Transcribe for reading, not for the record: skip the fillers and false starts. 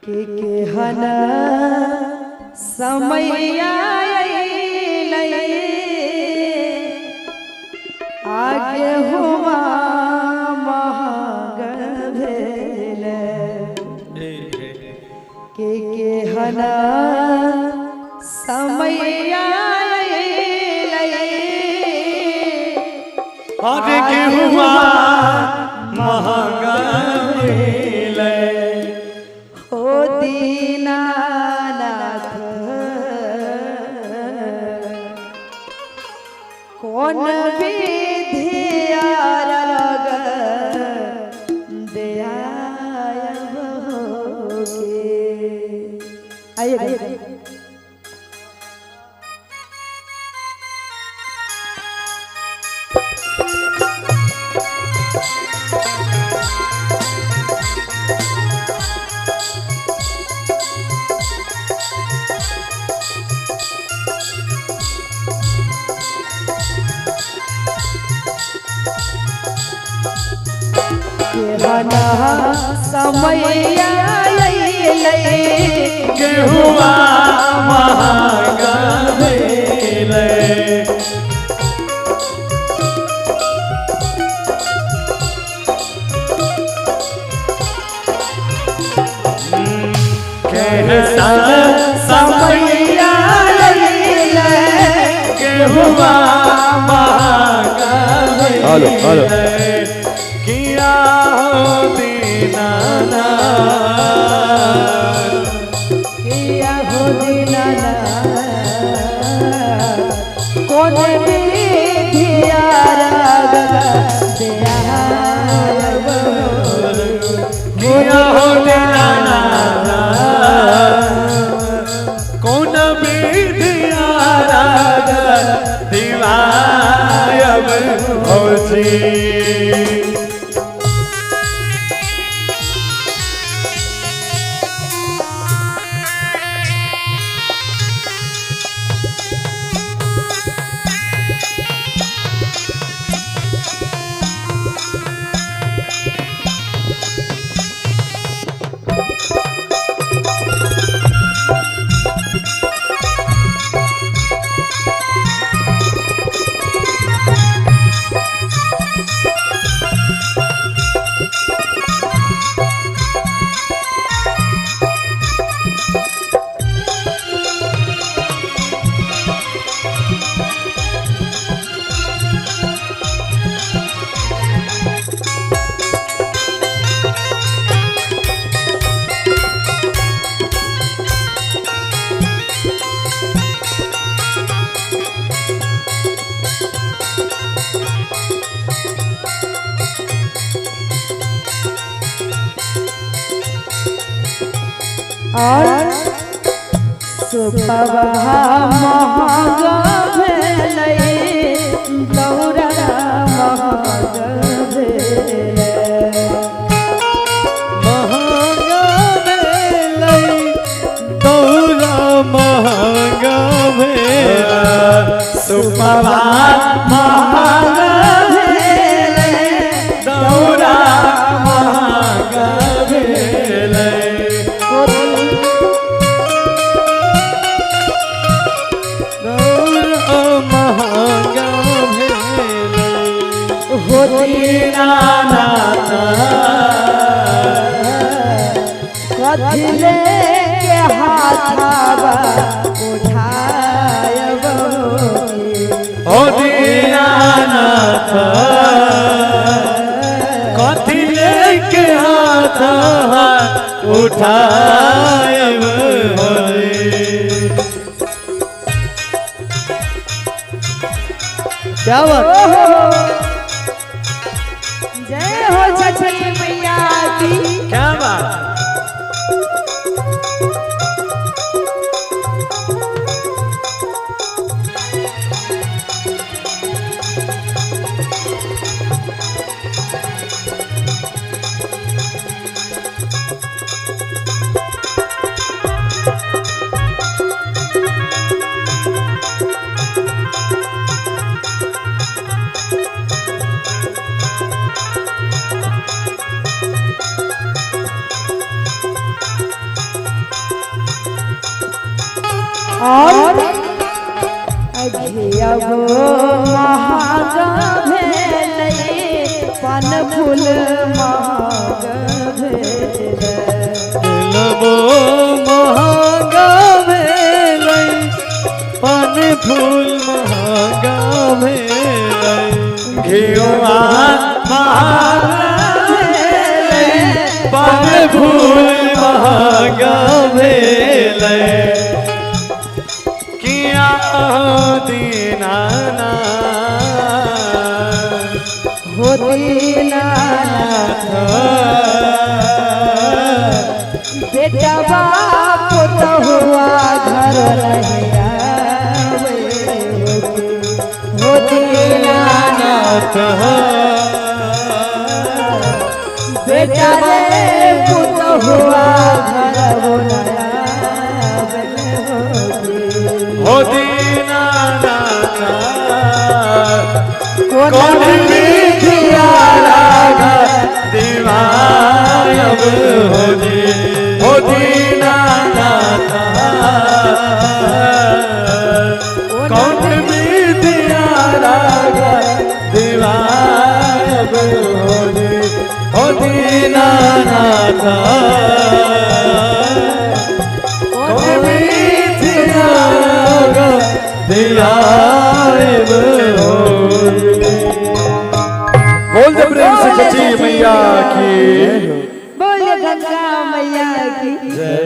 के हना समैया आगे हुआ महग भेले के हना समैया आगे हुआ महग भेले हो दीनानाथ कौन विधिया रग दयाब होके आइए समैया के हुआ महग भेले समैया के हुआ महग भेले किया हो दीनानाथ किया हो दीनानाथ कौन विधिया रग दयाब किया हो दीनानाथ कौन विधिया रग दिवायब होसी और सुपवा महग भेलै दौरा महग भेलै महग भेलै दौरा महग भेलै सुपवा महग भेलै दौरा महग भेलै हो दीनानाथ कथी लेके हाथवा उठायब हो दीनानाथ कथी लेके हाथ उठायब क्या बात जय हो छठी मैया की क्या बात और अघियबो महाग भेलै पान फूल महाग भेलै लबो महंगा भेलै पान फूल महंगा भेलै घिउआ महंगा भेलै पान फूल महंगा भेलै किया दीनाना हो दीनानाथ बेटा बाप तो हुआ घर रहिया हो दीनानाथ बेटा रे पुत हुआ घर बनाया हो दीनानाथ कौन मिथियारा दिवायब हो दीनानाथ कौन मिथियारा दिवायब हो दीनानाथ कौन मिथियारा दिवायब बोल दे प्रेम से सच्ची मैया की बोल गंगा मैया की जय।